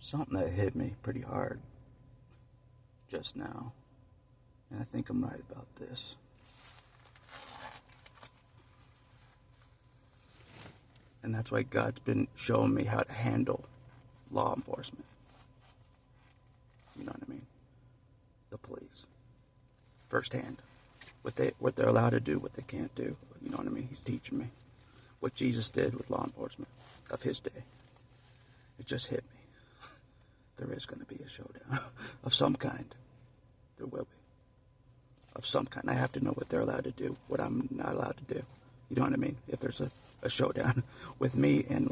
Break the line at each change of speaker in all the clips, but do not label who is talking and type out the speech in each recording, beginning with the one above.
something that hit me pretty hard just now, and I think I'm right about this. And that's why God's been showing me how to handle law enforcement. You know what I mean? The police. Firsthand. What they're allowed to do, what they can't do. You know what I mean? He's teaching me what Jesus did with law enforcement of his day. It just hit me. There is going to be a showdown of some kind. There will be. Of some kind. I have to know what they're allowed to do, what I'm not allowed to do. You know what I mean? If there's a showdown with me and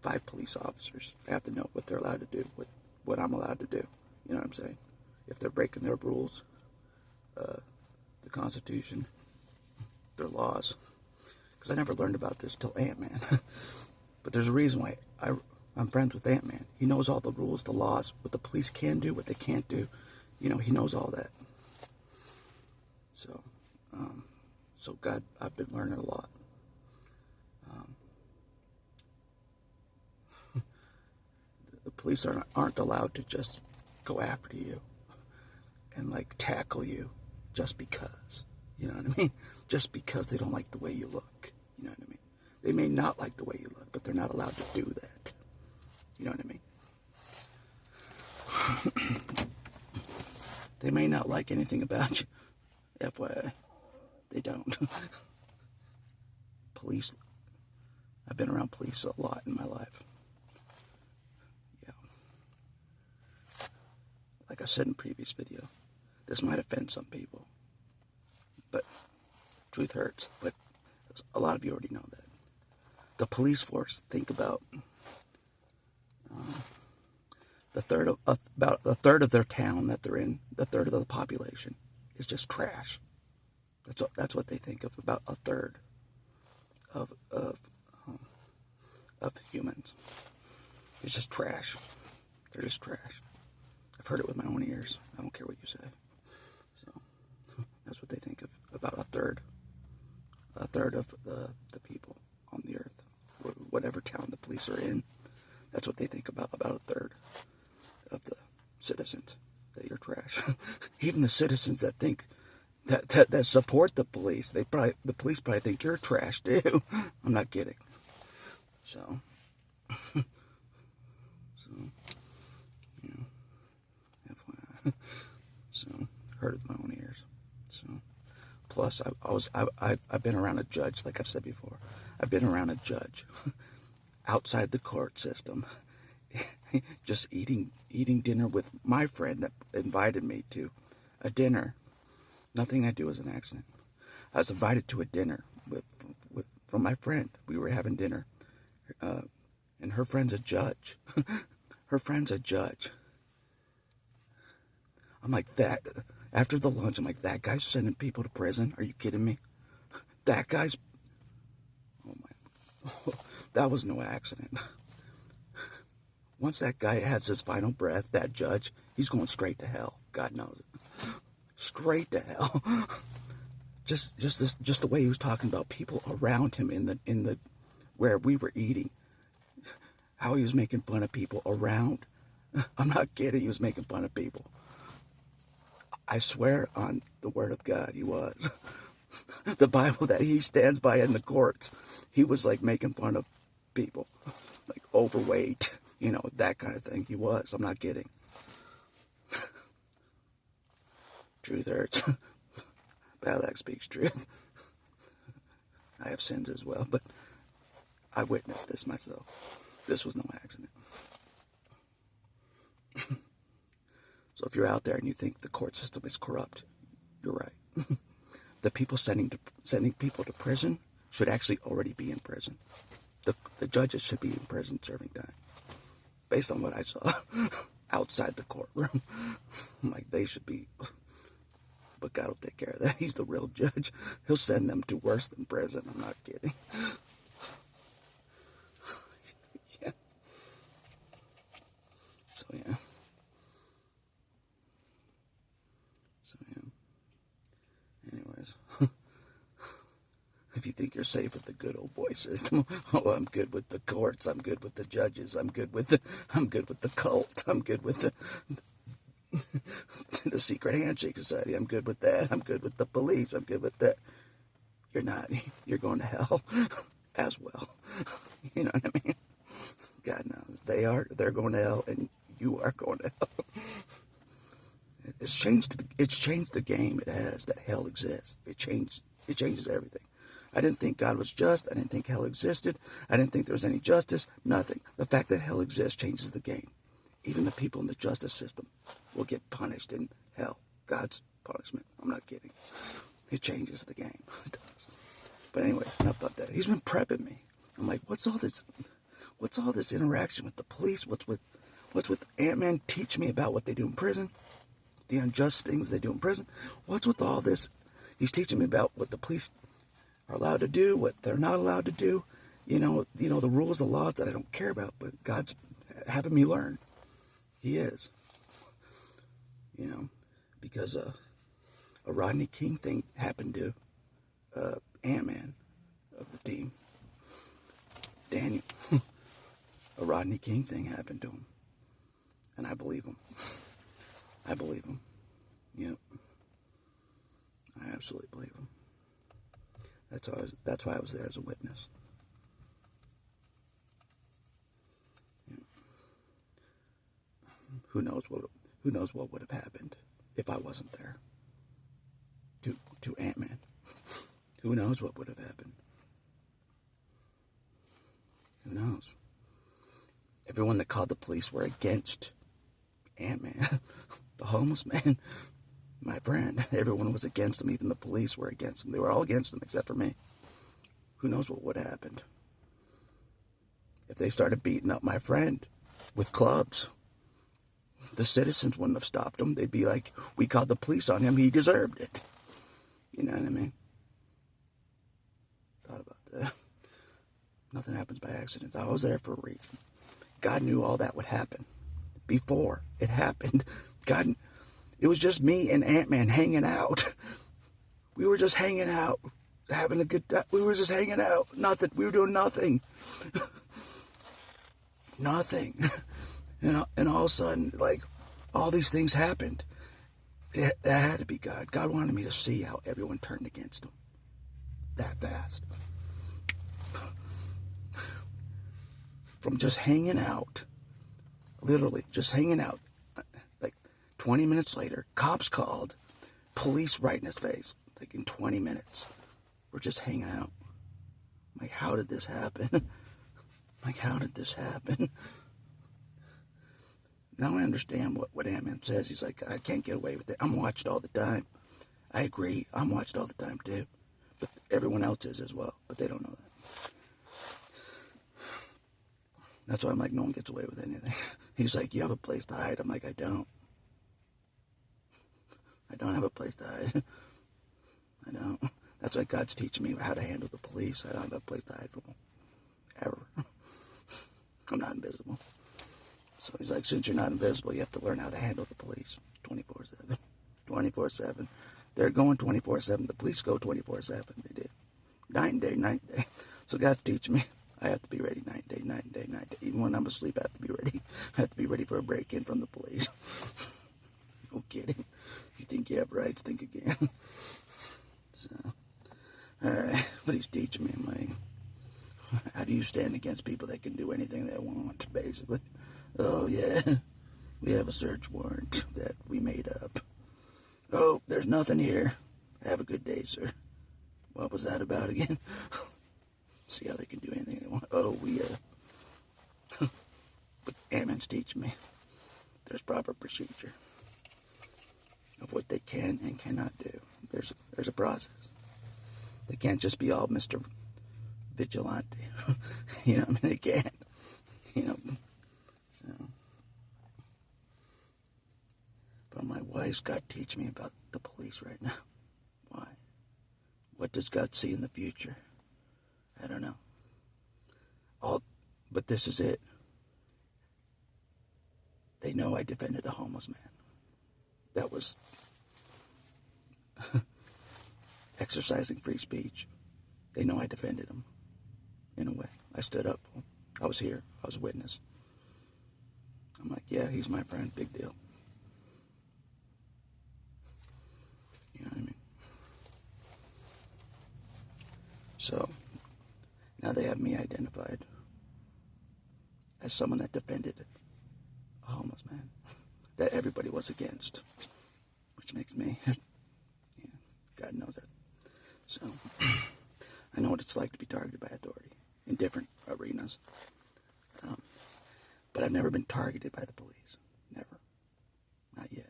5 police officers, I have to know what they're allowed to do, what I'm allowed to do. You know what I'm saying? If they're breaking their rules, the Constitution, their laws. Because I never learned about this till Ant-Man. But there's a reason why I'm friends with Ant-Man. He knows all the rules, the laws, what the police can do, what they can't do. You know, he knows all that. So God, I've been learning a lot. The police aren't allowed to just go after you and tackle you just because. You know what I mean? Just because they don't like the way you look. You know what I mean? They may not like the way you look, but they're not allowed to do that. You know what I mean? They may not like anything about you. FYI. They don't. Police. I've been around police a lot in my life. Yeah. Like I said in previous video, this might offend some people. But truth hurts. But a lot of you already know that. The police force, think about about a third of their town that they're in, the third of the population is just trash. That's what they think of, about a third of humans. It's just trash. They're just trash. I've heard it with my own ears. I don't care what you say. So that's what they think of, about a third of the people on the earth. Whatever town the police are in, that's what they think about a third of the citizens, that you're trash. Even the citizens that think that support the police, the police probably think you're trash too. I'm not kidding. So yeah, FYI. So heard it with my own ears. So plus I've been around a judge, like I've said before. I've been around a judge outside the court system, just eating dinner with my friend that invited me to a dinner. Nothing I do is an accident. I was invited to a dinner from my friend. We were having dinner, and her friend's a judge. Her friend's a judge. I'm like, that. After the lunch, I'm like, that guy's sending people to prison? Are you kidding me? That guy's... Oh, my... That was no accident. Once that guy has his final breath, that judge, he's going straight to hell. God knows it. Straight to hell. Just the way he was talking about people around him in the where we were eating. How he was making fun of people around. I'm not kidding, he was making fun of people. I swear on the word of God, he was. The Bible that he stands by in the courts, he was making fun of people. Overweight, that kind of thing. He was. I'm not kidding. Truth hurts. Balak speaks truth. I have sins as well, but I witnessed this myself. This was no accident. So if you're out there and you think the court system is corrupt, you're right. The people sending people to prison should actually already be in prison. The judges should be in prison serving time. Based on what I saw outside the courtroom. I'm like, they should be. But God will take care of that. He's the real judge. He'll send them to worse than prison. I'm not kidding. Yeah. So, yeah. Anyways. think you're safe with the good old boy system. Oh, I'm good with the courts. I'm good with the judges. I'm good with the cult. I'm good with the secret handshake society. I'm good with that. I'm good with the police. I'm good with that. You're not. You're going to hell as well. You know what I mean? God knows. They're going to hell, and you are going to hell. It's changed the game. It has, that hell exists. It changes everything. I didn't think God was just. I didn't think hell existed. I didn't think there was any justice. Nothing. The fact that hell exists changes the game. Even the people in the justice system will get punished in hell. God's punishment. I'm not kidding. It changes the game. It does. But anyways, enough about that. He's been prepping me. I'm like, what's all this interaction with the police? What's with Ant-Man teaching me about what they do in prison? The unjust things they do in prison. What's with all this? He's teaching me about what the police are allowed to do, what they're not allowed to do. You know the rules, the laws that I don't care about, but God's having me learn. He is. Because a Rodney King thing happened to Ant-Man of the team. Daniel. A Rodney King thing happened to him. And I believe him. I believe him. Yep. I absolutely believe him. That's why I was there as a witness. Yep. Who knows what would have happened if I wasn't there to Ant-Man. Who knows what would have happened? Who knows? Everyone that called the police were against Ant-Man. The homeless man, my friend, everyone was against him. Even the police were against him. They were all against him except for me. Who knows what would have happened? If they started beating up my friend with clubs, the citizens wouldn't have stopped him. They'd be like, we called the police on him. He deserved it. You know what I mean? Thought about that. Nothing happens by accident. I was there for a reason. God knew all that would happen before it happened. God, it was just me and Ant-Man hanging out. We were just hanging out, having a good time. We were just hanging out. Nothing. We were doing nothing. Nothing. And all of a sudden, like, all these things happened. It had to be God. God wanted me to see how everyone turned against him that fast. From just hanging out, literally just hanging out, like 20 minutes later, cops called, police right in his face, like in 20 minutes. We're just hanging out. I'm like, how did this happen? Like, how did this happen? Now I understand what Ant-Man says. He's like, I can't get away with it. I'm watched all the time. I agree. I'm watched all the time, too. But everyone else is as well. But they don't know that. That's why I'm like, no one gets away with anything. He's like, you have a place to hide. I'm like, I don't. I don't have a place to hide. I don't. That's why God's teaching me how to handle the police. I don't have a place to hide from them. Ever. I'm not invisible. So he's like, since you're not invisible, you have to learn how to handle the police 24/7. 24/7. They're going 24/7. The police go 24/7. They did. Night and day. So God's teaching me. I have to be ready night and day. Even when I'm asleep, I have to be ready. I have to be ready for a break-in from the police. No kidding. You think you have rights, think again. So, alright. But he's teaching me, I'm like, how do you stand against people that can do anything they want, basically? Oh, yeah. We have a search warrant that we made up. Oh, there's nothing here. Have a good day, sir. What was that about again? See how they can do anything they want. Oh, but Ant-Man's teaching me. There's proper procedure of what they can and cannot do. There's a process. They can't just be all Mr. Vigilante. You know what I mean? They can't. So. But I'm like, why is God teaching me about the police right now? Why? What does God see in the future? I don't know. But this is it. They know I defended a homeless man. That was exercising free speech. They know I defended him, in a way. I stood up for him. I was here. I was a witness. I'm like, yeah, he's my friend. Big deal. You know what I mean? So, now they have me identified as someone that defended a homeless man that everybody was against, which makes me, yeah, God knows that. So, I know what it's like to be targeted by authority in different arenas. But I've never been targeted by the police. Never. Not yet.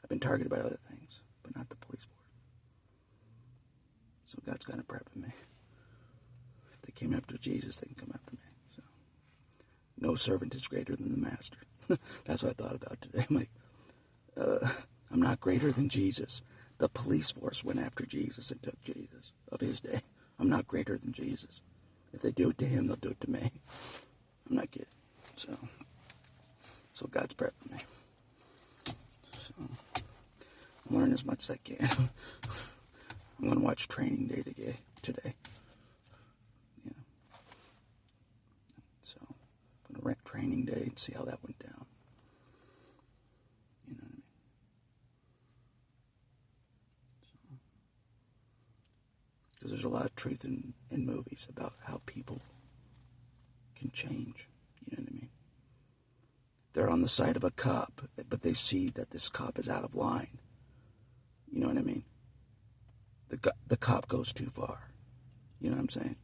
I've been targeted by other things, but not the police force. So God's kind of prepping me. If they came after Jesus, they can come after me. So, no servant is greater than the master. That's what I thought about today. I'm like, I'm not greater than Jesus. The police force went after Jesus and took Jesus of his day. I'm not greater than Jesus. If they do it to him, they'll do it to me. I'm not kidding. So God's prepping me. So I'm learning as much as I can. I'm going to watch Training Day today. Yeah. So I'm going to rent Training Day and see how that went down. You know what I mean? Because there's a lot of truth in movies about how people can change. You know what I mean? They're on the side of a cop, but they see that this cop is out of line. You know what I mean? The cop goes too far. You know what I'm saying?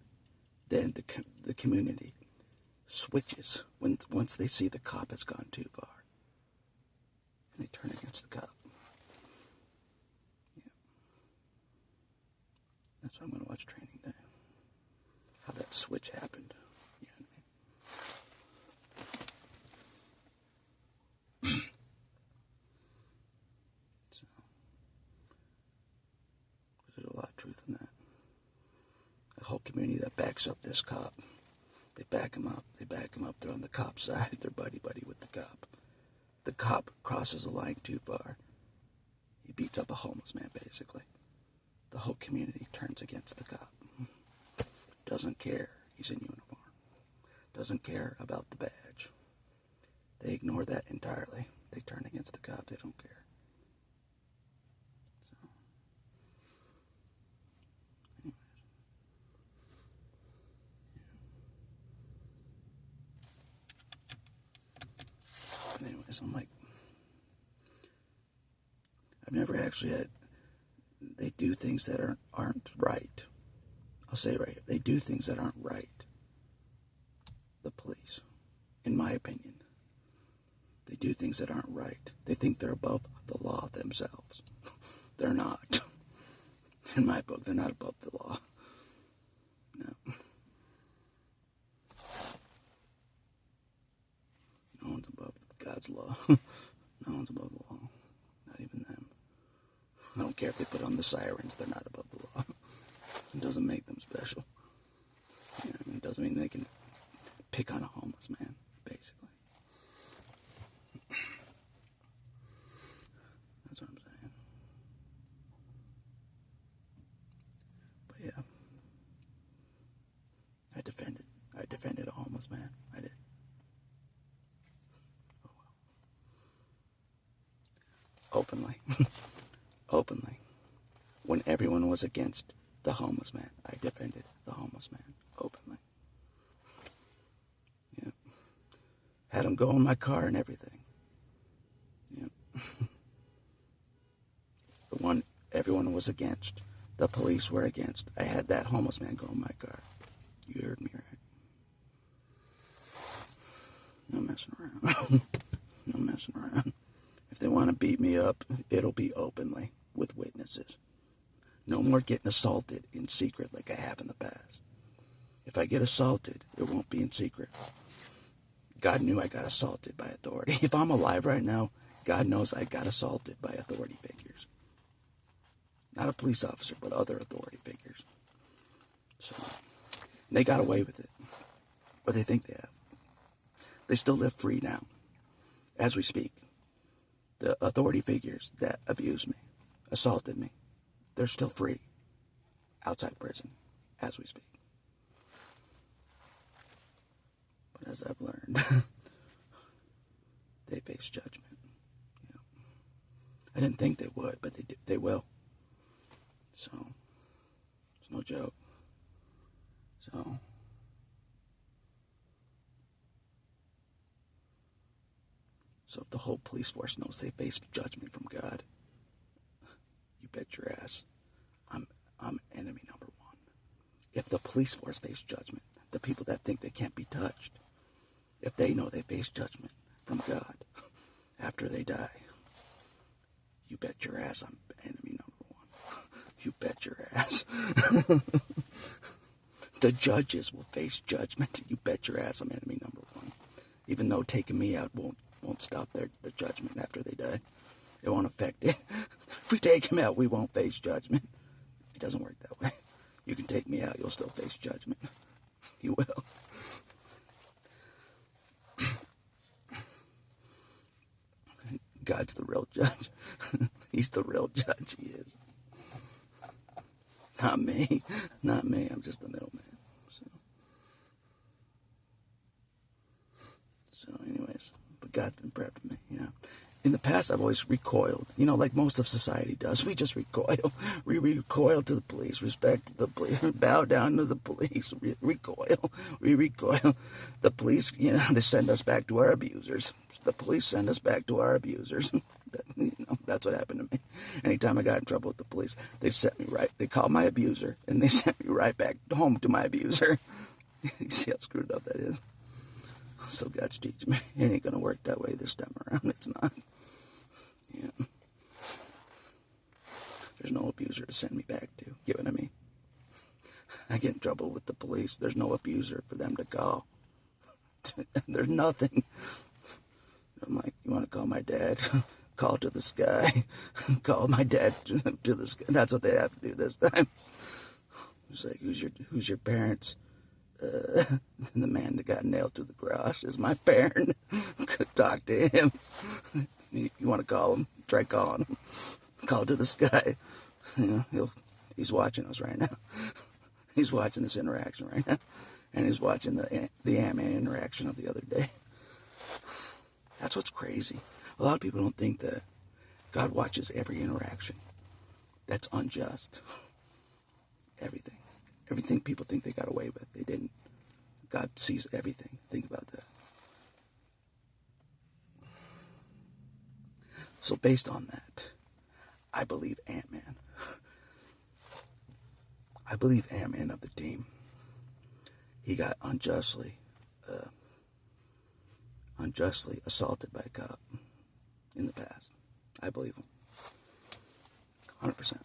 Then the community switches once they see the cop has gone too far. And they turn against the cop. Yeah. That's why I'm going to watch Training Day. How that switch happened. You know what I mean? So, there's a lot of truth in that. The whole community that backs up this cop. They back him up. They back him up. They're on the cop's side. They're buddy-buddy with the cop. The cop crosses the line too far. He beats up a homeless man, basically. The whole community turns against the cop. Doesn't care he's in uniform. Doesn't care about the badge. They ignore that entirely. They turn against the cop. They don't care. So, anyways, I'm like, I've never actually had, they do things that aren't right. I'll say right here. They do things that aren't right. The police, in my opinion. They do things that aren't right. They think they're above the law themselves. They're not. In my book, they're not above the law. No. No one's above God's law. No one's above the law. Not even them. I don't care if they put on the sirens. They're not above the law. It doesn't make them special. You know, it doesn't mean they can pick on a homeless man, basically. That's what I'm saying. But yeah, I defended a homeless man. I did. Oh well. Openly. Openly. When everyone was against the homeless man, I defended the homeless man openly. Yeah. Had him go in my car and everything. Yeah. The one everyone was against, the police were against. I had that homeless man go in my car. You heard me right. No messing around. No messing around. If they want to beat me up, it'll be openly with witnesses. No more getting assaulted in secret like I have in the past. If I get assaulted, it won't be in secret. God knew I got assaulted by authority. If I'm alive right now, God knows I got assaulted by authority figures. Not a police officer, but other authority figures. So, they got away with it. Or they think they have. They still live free now, as we speak. The authority figures that abused me, assaulted me, they're still free outside prison. as we speak. But as I've learned, they face judgment. You know. I didn't think they would, but they will. So, it's no joke. So if the whole police force knows they face judgment from God, you bet your ass I'm enemy number one. If the police force face judgment, the people that think they can't be touched, if they know they face judgment from God after they die, you bet your ass I'm enemy number one. You bet your ass. The judges will face judgment. You bet your ass I'm enemy number one. Even though taking me out won't stop the judgment after they die. It won't affect it. If we take him out, we won't face judgment. It doesn't work that way. You can take me out, you'll still face judgment. You will. God's the real judge. He's the real judge, he is. Not me. Not me. I'm just the middleman. So anyways, but God's been prepping me, you know. In the past, I've always recoiled, you know, like most of society does. We just recoil. We recoil to the police, respect the police, bow down to the police, recoil. We recoil. The police, you know, they send us back to our abusers. The police send us back to our abusers. You know, that's what happened to me. Anytime I got in trouble with the police, they sent me right. They called my abuser, and they sent me right back home to my abuser. You see how screwed up that is? So God's teaching me. It ain't going to work that way this time around. It's not. Yeah. There's no abuser to send me back to. Get what I mean? I get in trouble with the police. There's no abuser for them to call. There's nothing. I'm like, you want to call my dad? Call to the sky. Call my dad to the sky. That's what they have to do this time. It's like, who's your parents? The man that got nailed to the cross is my parent. Could talk to him. You want to call him? Try calling him. Call to the sky. You know, he's watching us right now. He's watching this interaction right now, and he's watching the Ant-Man interaction of the other day. That's what's crazy. A lot of people don't think that God watches every interaction. That's unjust. Everything. Everything people think they got away with, they didn't. God sees everything. Think about that. So based on that, I believe Ant-Man. I believe Ant-Man of the team. He got unjustly assaulted by a cop in the past. I believe him. 100%.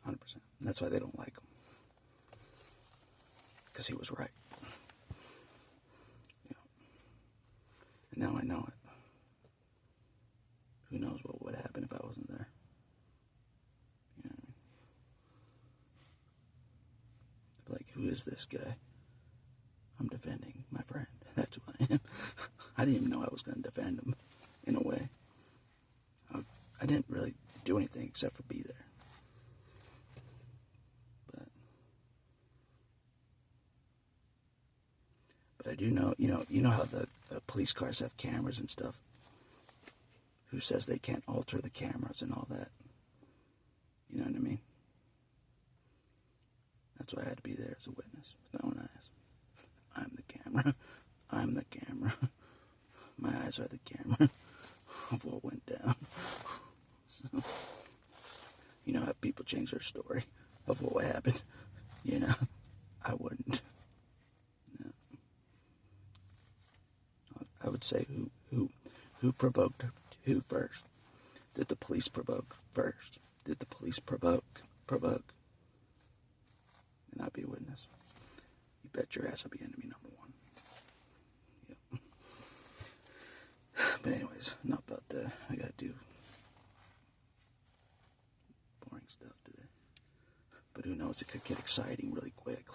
100%. And that's why they don't like him. Because he was right. Yeah. And now I know it. Who knows what would happen if I wasn't there? You know what I mean? Like, who is this guy? I'm defending my friend. That's who I am. I didn't even know I was going to defend him, in a way. I didn't really do anything except for be there. But I do know, you know how the police cars have cameras and stuff? Who says they can't alter the cameras and all that? You know what I mean? That's why I had to be there as a witness. With my own eyes. I'm the camera. I'm the camera. My eyes are the camera of what went down. So, you know how people change their story of what happened? You know, I wouldn't. No. I would say who provoked who first? Did the police provoke first? Did the police provoke? And I'd be a witness. You bet your ass I'll be enemy number one. Yep. But anyways, enough about that. I gotta do boring stuff today. But who knows? It could get exciting really quick,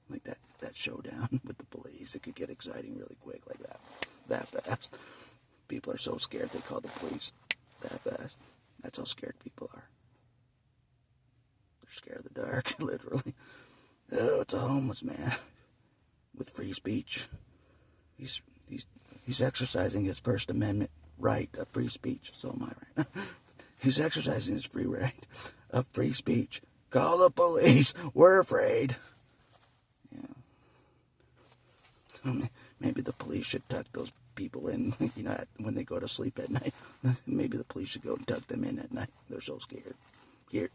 like that showdown with the police. It could get exciting really quick, like that fast. People are so scared they call the police that fast. That's how scared people are. They're scared of the dark, literally. Oh, it's a homeless man with free speech. He's exercising his First Amendment right of free speech. So am I right now. He's exercising his free right of free speech. Call the police. We're afraid. Yeah. Maybe the police should tuck those people in, when they go to sleep at night. Maybe the police should go and tuck them in at night. They're so scared. Here,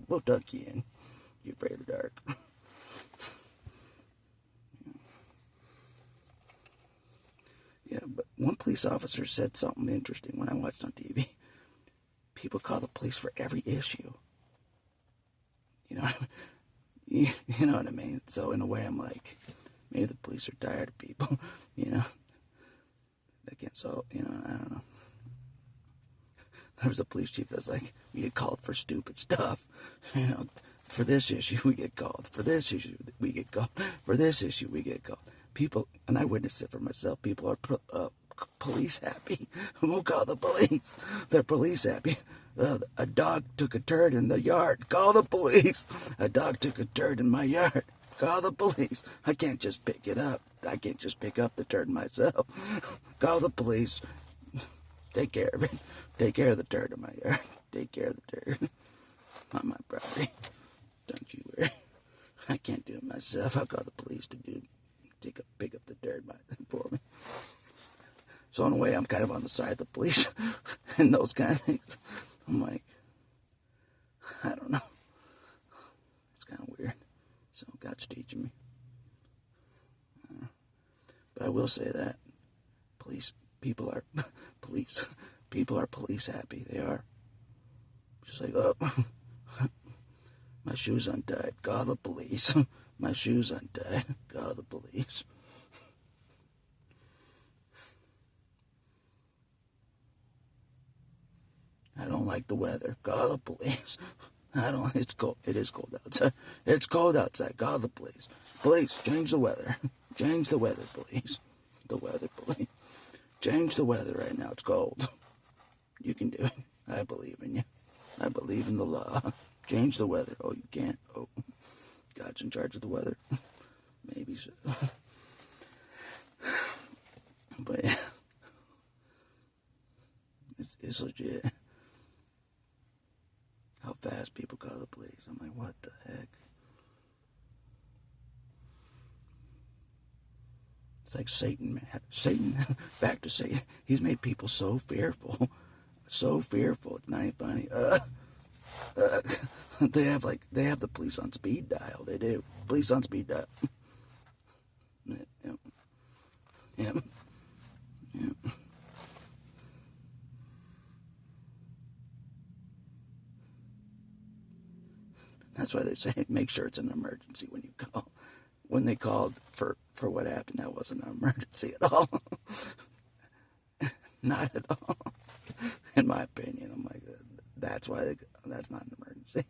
we'll tuck you in. You're afraid of the dark. Yeah, but one police officer said something interesting when I watched on TV. People call the police for every issue. You know what I mean? So in a way, I'm like, maybe the police are tired of people, They can't solve, I don't know. There was a police chief that's like, we get called for stupid stuff. For this issue, we get called. For this issue, we get called. For this issue, we get called. People, and I witnessed it for myself, people are police happy. We'll call the police. They're police happy. A dog took a turd in the yard. Call the police. A dog took a turd in my yard. Call the police. I can't just pick it up. I can't just pick up the turd myself. Call the police. Take care of it. Take care of the turd in my yard. Take care of the turd on my property. Don't you worry. I can't do it myself. I'll call the police to pick up the dirt for me. So in a way, I'm kind of on the side of the police and those kind of things. I'm like, I don't know. It's kind of weird. So God's teaching me. But I will say that people are police happy. They are. Just like, oh, my shoe's untied. Call the police. My shoe's untied. Call the police. I don't like the weather. Call the police. It's cold. It is cold outside. It's cold outside. Call the police. Police, change the weather. Change the weather, police. The weather, police. Change the weather right now. It's cold. You can do it. I believe in you. I believe in the law. Change the weather. Oh, you can't. Oh, God's in charge of the weather. Maybe so. But yeah, it's legit. How fast people call the police. I'm like, what the heck? It's like Satan, man. Satan, back to Satan. He's made people so fearful. So fearful. It's not even funny. They have the police on speed dial. They do. Police on speed dial. Yep. That's why they say make sure it's an emergency when you call. When they called for what happened, that wasn't an emergency at all. Not at all. In my opinion, I'm like, that's why that's not an emergency.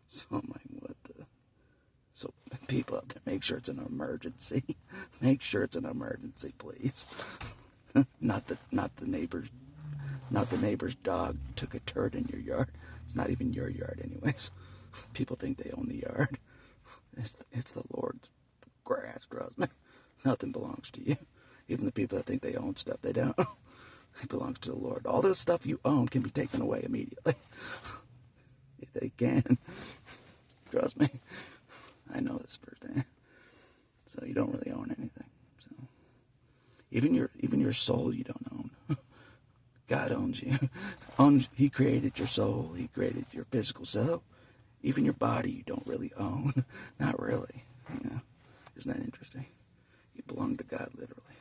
So I'm like, what the? So people out there, make sure it's an emergency. Make sure it's an emergency, please. Not the neighbor's dog took a turd in your yard. It's not even your yard, anyways. People think they own the yard. It's the Lord's grass, trust me. Nothing belongs to you. Even the people that think they own stuff, they don't. It belongs to the Lord. All the stuff you own can be taken away immediately. They can. Trust me. I know this firsthand. So you don't really own anything. So even your soul you don't own. God owns you. He created your soul. He created your physical self. Even your body you don't really own. Not really. Isn't that interesting? You belong to God, literally.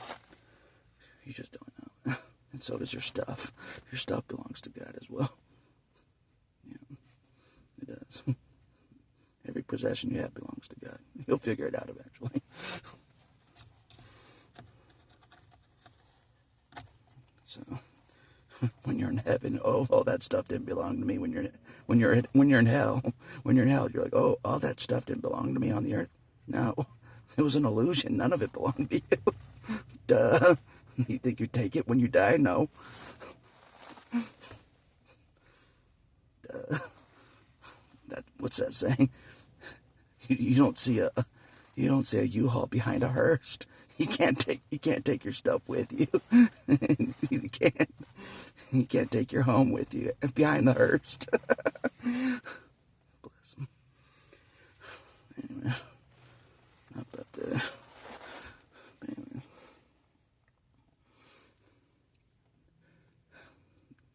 You just don't know. And so does your stuff. Your stuff belongs to God as well. Yeah, it does. Every possession you have belongs to God. He'll figure it out eventually. So, when you're in heaven, all that stuff didn't belong to me. When you're in hell, you're like, oh, all that stuff didn't belong to me on the earth. No, it was an illusion. None of it belonged to you. Duh. You think you take it when you die? No. What's that saying? You don't see a U-Haul behind a hearse. You can't take your stuff with you. You can't take your home with you behind the hearse. Bless him. Anyway, not about that. Anyway.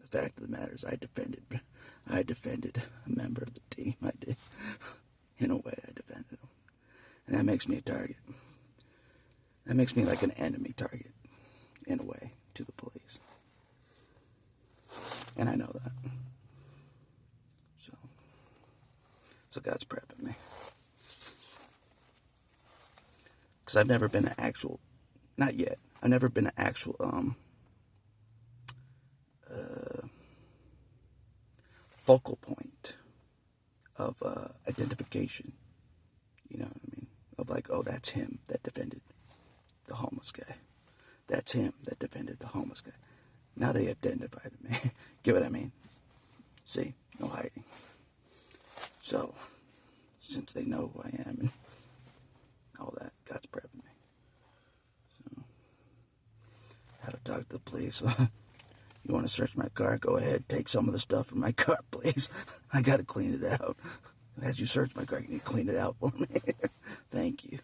The fact of the matter is, I defended a member of the team. I did. In a way, I defended him. And that makes me a target. That makes me like an enemy target, in a way, to the police. And I know that. So God's prepping me. Because I've never been an actual, not yet, I've never been an actual, focal point of identification. You know what I mean? Of like, oh, that's him that defended the homeless guy. That's him that defended the homeless guy. Now they identified me. Get what I mean? See? No hiding. So, since they know who I am and all that, God's prepping me. So, how to talk to the police. You want to search my car? Go ahead. Take some of the stuff from my car, please. I got to clean it out. As you search my car, you need to clean it out for me. Thank you.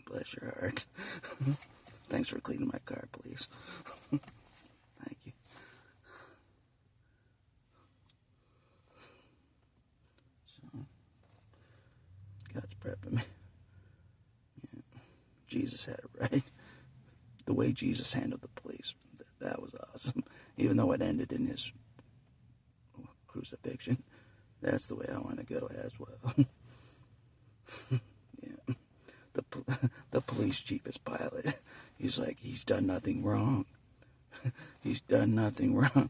Bless your heart. Thanks for cleaning my car, please. Thank you. So, God's prepping me. Yeah. Jesus had it right. The way Jesus handled the police, that was awesome. Even though it ended in his crucifixion, that's the way I want to go as well. Yeah. The police chief is Pilate. He's like, he's done nothing wrong. He's done nothing wrong.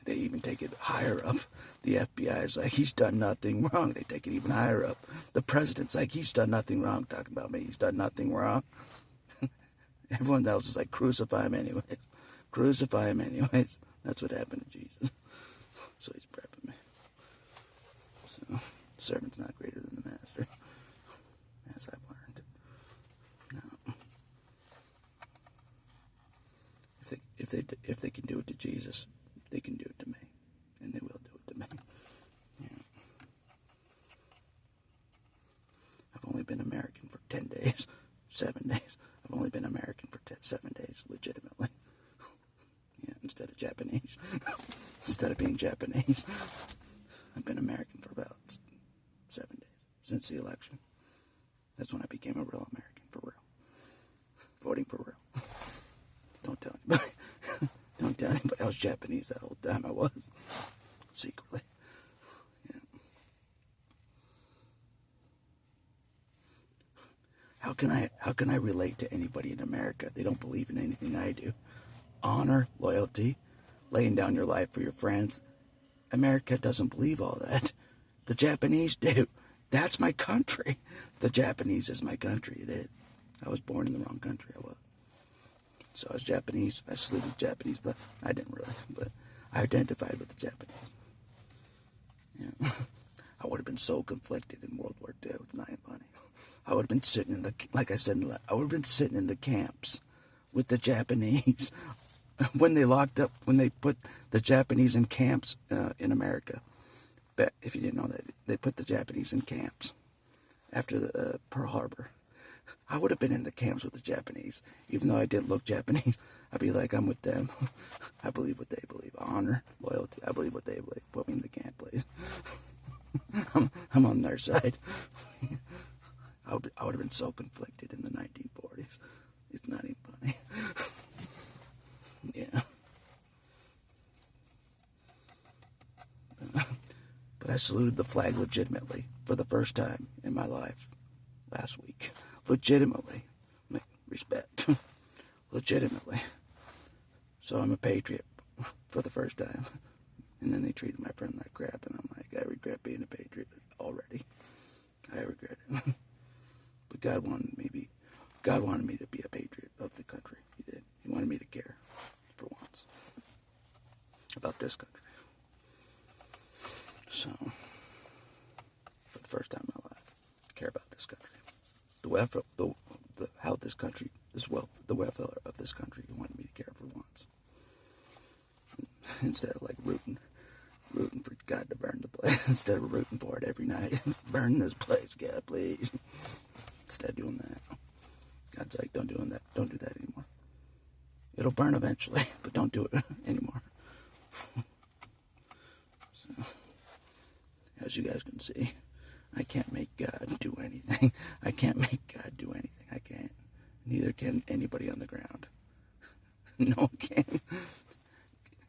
They even take it higher up. The FBI is like, he's done nothing wrong. They take it even higher up. The president's like, he's done nothing wrong. Talking about me, he's done nothing wrong. Everyone else is like, crucify him anyways. Crucify him anyways. That's what happened to Jesus. So he's prepping me. So, the servant's not greater than the master, as I've learned. No. If they can do it to Jesus, they can do it to me, and they will do it to me. Yeah. I've only been American for 10 days, 7 days. I've only been American for 7 days, legitimately. Yeah, instead of Japanese. Instead of being Japanese. I've been American for about 7 days, since the election. That's when I became a real American, for real. Voting for real. Don't tell anybody. Don't tell anybody I was Japanese that whole time. I was. Secretly. Yeah. How can I relate to anybody in America? They don't believe in anything I do. Honor, loyalty, laying down your life for your friends. America doesn't believe all that. The Japanese do. That's my country. The Japanese is my country. It is. I was born in the wrong country. I was. So I was Japanese. I saluted Japanese, but I didn't really. But I identified with the Japanese. Yeah. I would have been so conflicted in World War II. It's not even funny. I would have been sitting in the, like I said, I would have been sitting in the camps with the Japanese when they put the Japanese in camps in America. But if you didn't know that, they put the Japanese in camps after the Pearl Harbor. I would have been in the camps with the Japanese, even though I didn't look Japanese. I'd be like, I'm with them. I believe what they believe. Honor, loyalty. I believe what they believe. Put me in the camp, please. I'm on their side. I would have been so conflicted in the 1940s. It's not even funny. Yeah. But I saluted the flag legitimately for the first time in my life last week. Legitimately. Respect. Legitimately. So I'm a patriot for the first time. And then they treated my friend like crap, and I'm like, I regret being a patriot already. I regret it. But God wanted me to be a patriot of the country. He did. He wanted me to care for once about this country. So how this country, the welfare of this country wanted me to care for once. Instead of like rooting for God to burn the place, instead of rooting for it every night. Burn this place, God, please. Instead of doing that, God's like, don't do that anymore. It'll burn eventually, but don't do it anymore. So, as you guys can see, I can't make God do anything. I can't make God do anything. I can't. Neither can anybody on the ground. No one can.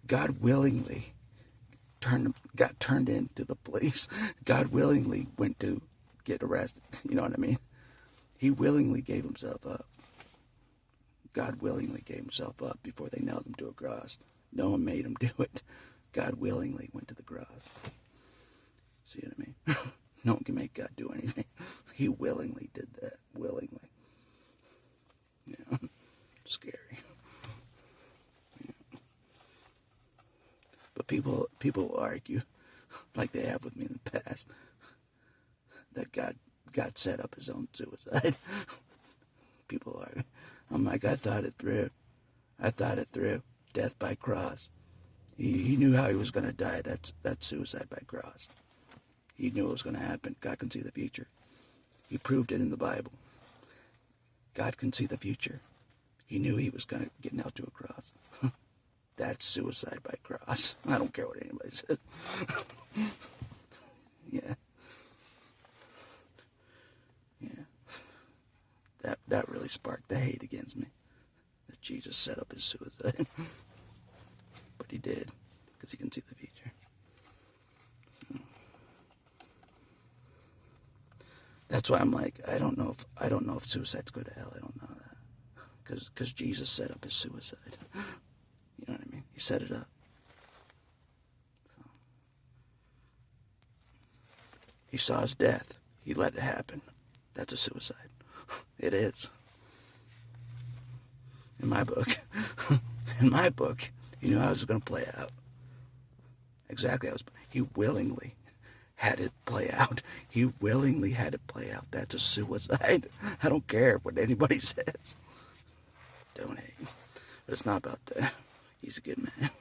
God willingly got turned into the police. God willingly went to get arrested. You know what I mean? He willingly gave himself up. God willingly gave himself up before they nailed him to a cross. No one made him do it. God willingly went to the cross. See what I mean? No one can make God do anything. He willingly did that. Willingly. Yeah. Scary. Yeah. But people will argue, like they have with me in the past, that God set up his own suicide. People argue. I'm like, I thought it through. Death by cross. He knew how he was going to die. That's suicide by cross. He knew it was going to happen. God can see the future. He proved it in the Bible. God can see the future. He knew he was going to get nailed to a cross. That's suicide by cross. I don't care what anybody says. Yeah. Yeah. That really sparked the hate against me. That Jesus set up his suicide. But he did, because he can see the future. So, that's why I'm like, I don't know if suicides go to hell. I don't know that, because Jesus set up his suicide. You know what I mean? He set it up. So, he saw his death. He let it happen. That's a suicide. It is. In my book, he knew how it was going to play out. Exactly. He willingly had it play out. He willingly had it play out. That's a suicide. I don't care what anybody says. Don't hate. But it's not about that. He's a good man.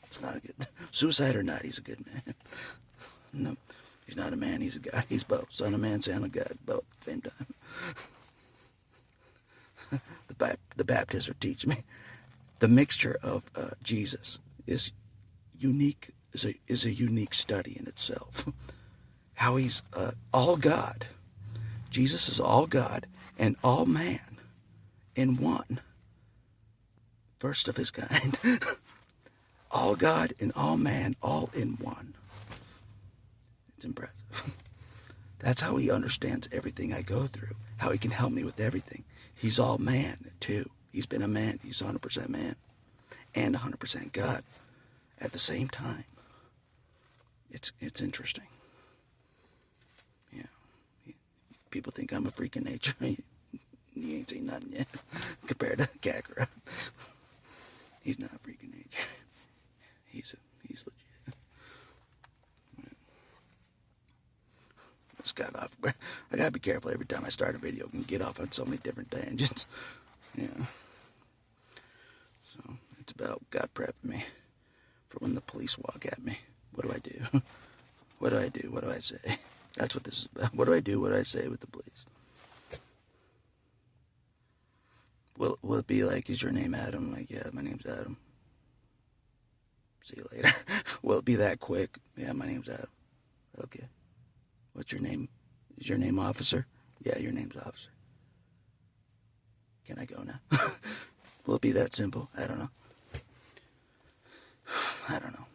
It's not a good... Suicide or not, he's a good man. No, he's not a man, he's a God. He's both. Son of man, son of God. Both at the same time. The Baptists are teaching me. The mixture of Jesus is unique. Is a unique study in itself. How he's all God. Jesus is all God and all man in one. First of his kind. All God and all man, all in one. It's impressive. That's how he understands everything I go through. How he can help me with everything. He's all man, too. He's been a man. He's 100% man. And 100% God. At the same time. It's interesting. Yeah. People think I'm a freak of nature. He ain't seen nothing yet. Compared to Kakara. He's not a freak of nature. He's legit. Just got off. I gotta be careful every time I start a video. I can get off on so many different tangents. Yeah. So it's about God prepping me for when the police walk at me. What do I do? What do I do? What do I say? That's what this is about. What do I do? What do I say with the police? Will it be like, is your name Adam? Like, yeah, my name's Adam. See you later. Will it be that quick? Yeah, my name's Adam. Okay. What's your name? Is your name Officer? Yeah, your name's Officer. Can I go now? Will it be that simple? I don't know. I don't know.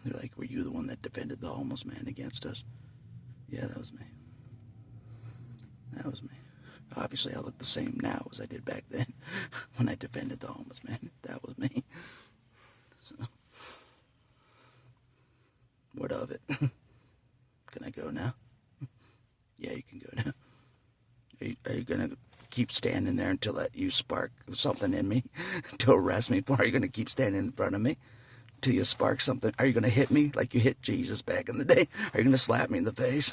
They're like, were you the one that defended the homeless man against us? Yeah, that was me. That was me. Obviously, I look the same now as I did back then when I defended the homeless man. That was me. So, what of it? Can I go now? Yeah, you can go now. Are you going to keep standing there until you spark something in me to arrest me for? Are you going to keep standing in front of me? till you spark something. Are you going to hit me like you hit Jesus back in the day? Are you going to slap me in the face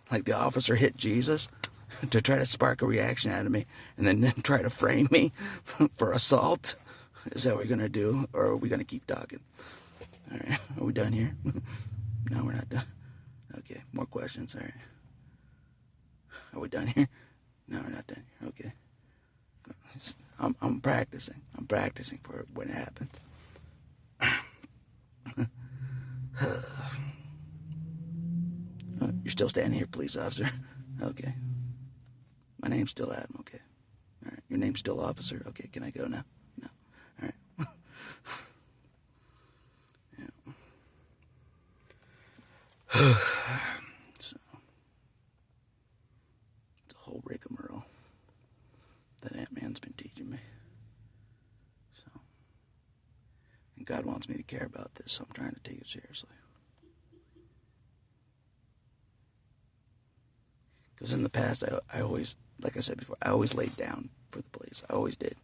like the officer hit Jesus to try to spark a reaction out of me and then try to frame me for assault? Is that what we're going to do, or are we going to keep talking? All right, are we done here? No, we're not done. Okay, more questions. All right. Are we done here? No, we're not done here. Okay. I'm practicing. I'm practicing for it when it happens. You're still standing here, police officer? Okay. My name's still Adam. Okay. All right. Your name's still Officer? Okay. Can I go now? No. All right. Yeah. So, it's a whole rigmarole that Ant-Man's been teaching me. So, and God wants me to care about this, so I'm trying to take it seriously. Because in the past, I always, like I said before, I always laid down for the police. I always did.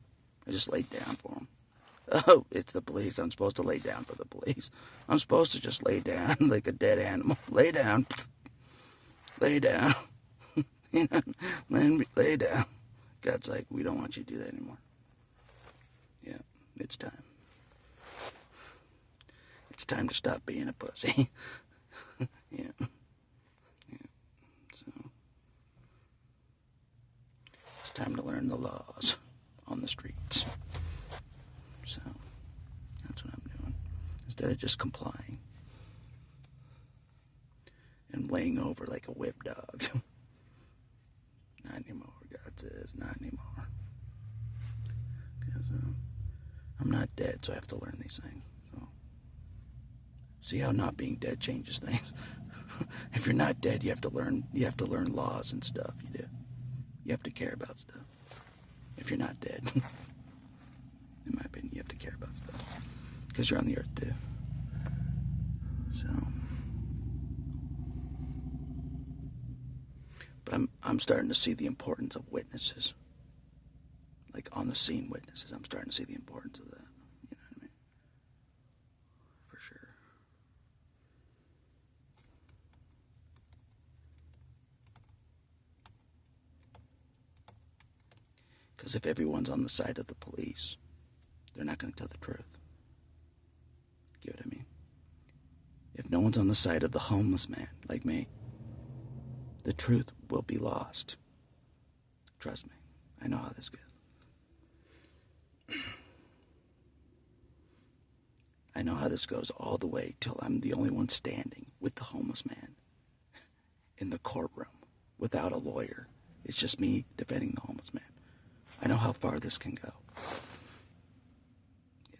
I just laid down for them. Oh, it's the police. I'm supposed to lay down for the police. I'm supposed to just lay down like a dead animal. Lay down. Lay down. You know, lay down. God's like, we don't want you to do that anymore. Yeah, it's time. It's time to stop being a pussy. Yeah. So, it's time to learn the laws on the streets. So, that's what I'm doing. Instead of just complying and laying over like a whipped dog. Not anymore, God says, not anymore. Because I'm not dead, so I have to learn these things. So, see how not being dead changes things? If you're not dead, you have to learn laws and stuff. You do. You have to care about stuff. If you're not dead. In my opinion, you have to care about stuff. Because you're on the earth too. So. But I'm starting to see the importance of witnesses. Like on the scene witnesses. I'm starting to see the importance of that. You know what I mean? For sure. Because if everyone's on the side of the police, they're not going to tell the truth. Get what I mean? If no one's on the side of the homeless man, like me, the truth will be lost. Trust me. I know how this goes. I know how this goes all the way till I'm the only one standing with the homeless man in the courtroom without a lawyer. It's just me defending the homeless man. I know how far this can go. Yeah.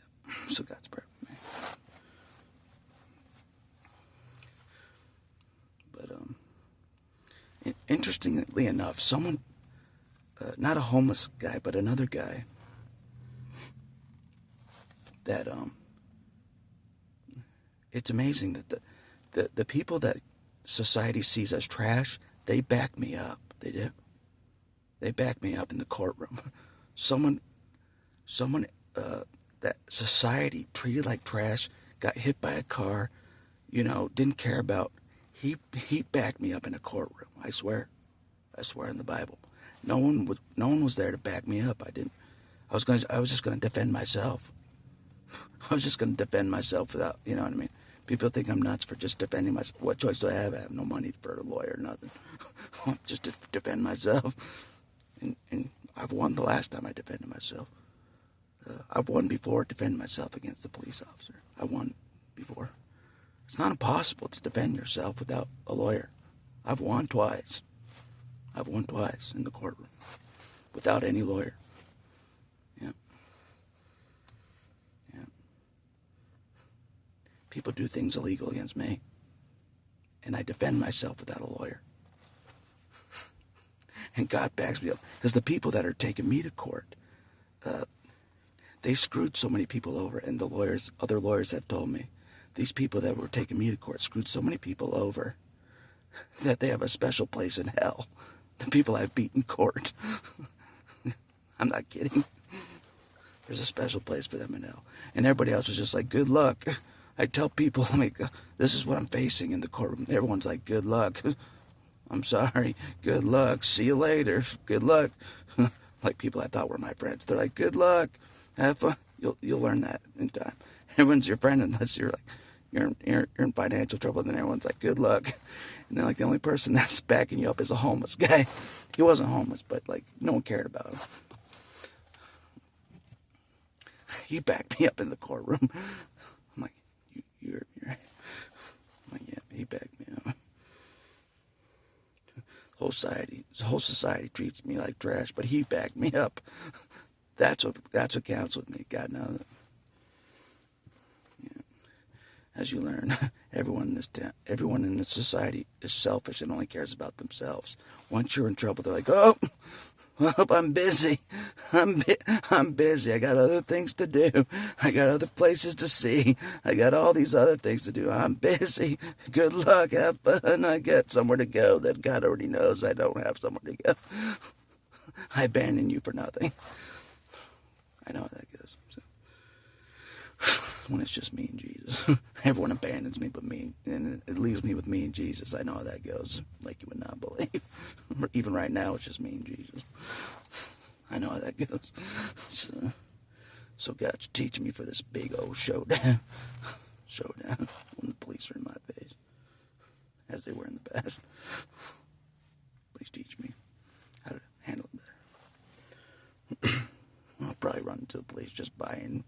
So God's prayer with me. But interestingly enough, someone, not a homeless guy, but another guy that it's amazing that the people that society sees as trash, they back me up. They do. They back me up in the courtroom. Someone that society treated like trash, got hit by a car, you know, didn't care about. He backed me up in a courtroom. I swear in the Bible. No one was there to back me up. I was just gonna defend myself. I was just gonna defend myself without, you know what I mean. People think I'm nuts for just defending myself. What choice do I have? I have no money for a lawyer, nothing. Just to defend myself. And I've won the last time I defended myself. I've won before defending myself against the police officer. I won before. It's not impossible to defend yourself without a lawyer. I've won twice. I've won twice in the courtroom without any lawyer. Yeah. Yeah. People do things illegal against me, and I defend myself without a lawyer. And God backs me up. Because the people that are taking me to court, they screwed so many people over. And other lawyers have told me, these people that were taking me to court screwed so many people over that they have a special place in hell. The people I've beat in court. I'm not kidding. There's a special place for them in hell. And everybody else was just like, good luck. I tell people, I'm like, this is what I'm facing in the courtroom. Everyone's like, good luck. I'm sorry. Good luck. See you later. Good luck. Like people I thought were my friends. They're like, good luck. Have fun. You'll learn that in time. Everyone's your friend unless you're like, you're in financial trouble. Then everyone's like, good luck. And then like the only person that's backing you up is a homeless guy. He wasn't homeless, but like no one cared about him. He backed me up in the courtroom. I'm like, you heard me right? I'm like, yeah, he backed me up. Whole society treats me like trash, but he backed me up. That's what counts with me. God knows it. Yeah. As you learn, everyone in this society is selfish and only cares about themselves. Once you're in trouble, they're like, oh, I'm busy. I'm busy. I got other things to do. I got other places to see. I got all these other things to do. I'm busy. Good luck. Have fun. I got somewhere to go that God already knows I don't have somewhere to go. I abandon you for nothing. I know how that goes. So, when it's just me and Jesus. Everyone abandons me but me, and it leaves me with me and Jesus. I know how that goes, like you would not believe. Even right now, it's just me and Jesus. I know how that goes. So God's teaching me for this big old showdown. Showdown when the police are in my face, as they were in the past. But He's teaching me how to handle it better. I'll probably run into the police just buying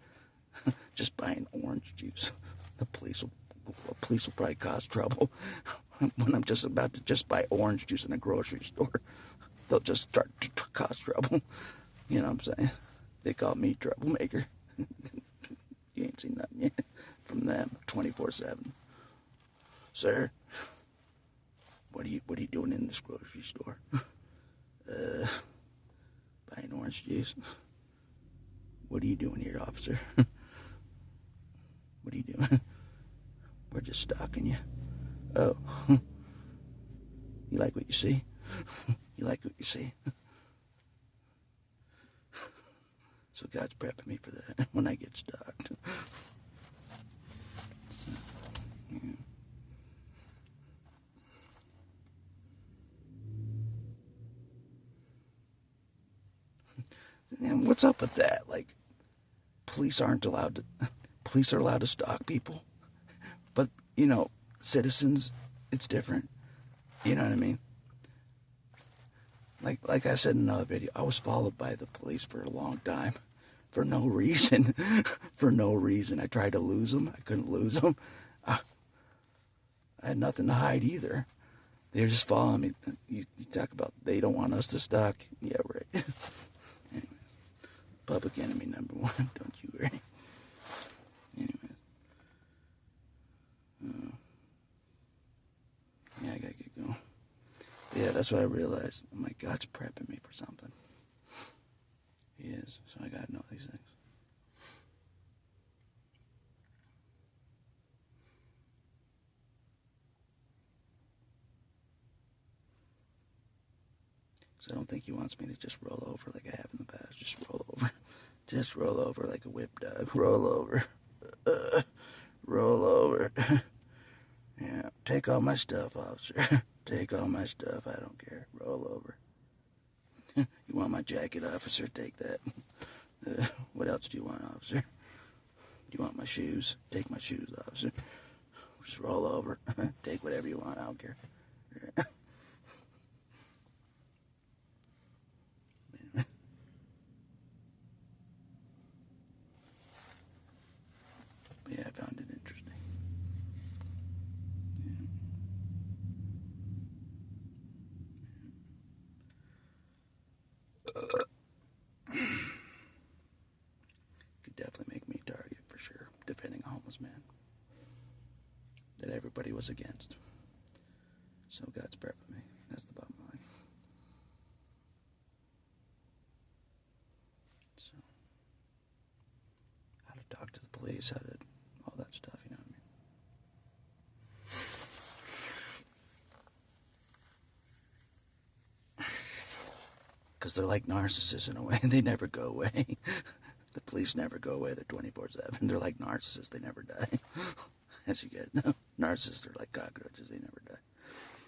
orange juice. The police will probably cause trouble when I'm just about to just buy orange juice in a grocery store. They'll just start to cause trouble. You know what I'm saying? They call me troublemaker. You ain't seen nothing yet from them 24/7. Sir, what are you doing in this grocery store? Buying orange juice. What are you doing here, officer? What are you doing? We're just stalking you. Oh. You like what you see? You like what you see? So God's prepping me for that when I get stalked. And what's up with that? Like, police are allowed to stalk people. But, citizens, it's different. You know what I mean? Like I said in another video, I was followed by the police for a long time. For no reason. For no reason. I tried to lose them. I couldn't lose them. I had nothing to hide either. They were just following me. You talk about they don't want us to stalk. Yeah, right. Anyways, public enemy number one. Don't you worry. Anyways. Yeah, I gotta get going. Yeah, that's what I realized. Oh my God's prepping me for something. He is, so I gotta know these things. Because I don't think He wants me to just roll over like I have in the past. Just roll over. Just roll over like a whip dog. Roll over. Roll over. Yeah, take all my stuff, officer. Take all my stuff. I don't care. Roll over. You want my jacket, officer? Take that. What else do you want, officer? Do you want my shoes? Take my shoes, officer. Just roll over. Take whatever you want. I don't care. Yeah, I found it interesting. Could definitely make me a target for sure, defending a homeless man that everybody was against. So God's prepping me. That's the bottom line. So, how to talk to the police, how to all that stuff, you know what I mean? Because they're like narcissists in a way. They never go away. The police never go away. They're 24/7. They're like narcissists. They never die. As you guys know, narcissists are like cockroaches. They never die.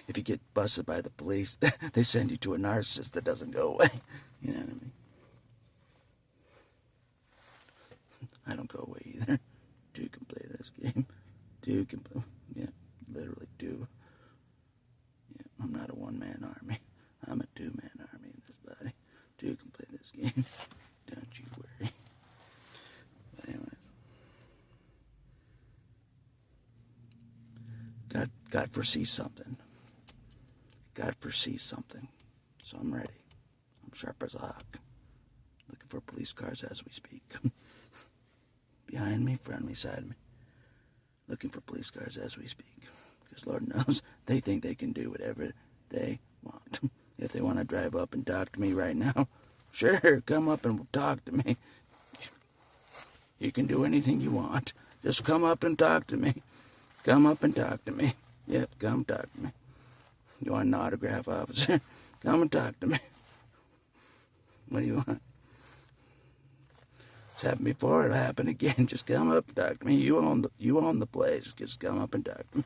If you get busted by the police, they send you to a narcissist that doesn't go away. You know what I mean? I don't go away either. Two can play this game. Two can play. Yeah, literally two. Yeah, I'm not a one-man army. I'm a two-man army in this body. Two can play this game. Don't you worry. But anyway. God foresees something. God foresees something. So I'm ready. I'm sharp as a hawk. Looking for police cars as we speak. Behind me, front me, side me. Looking for police cars as we speak. Because Lord knows, they think they can do whatever they want. If they want to drive up and talk to me right now, sure, come up and talk to me. You can do anything you want. Just come up and talk to me. Come up and talk to me. Yep, come talk to me. You want an autograph, officer? Come and talk to me. What do you want? It's happened before, it'll happen again. Just come up and talk to me. You own the place. Just come up and talk to me.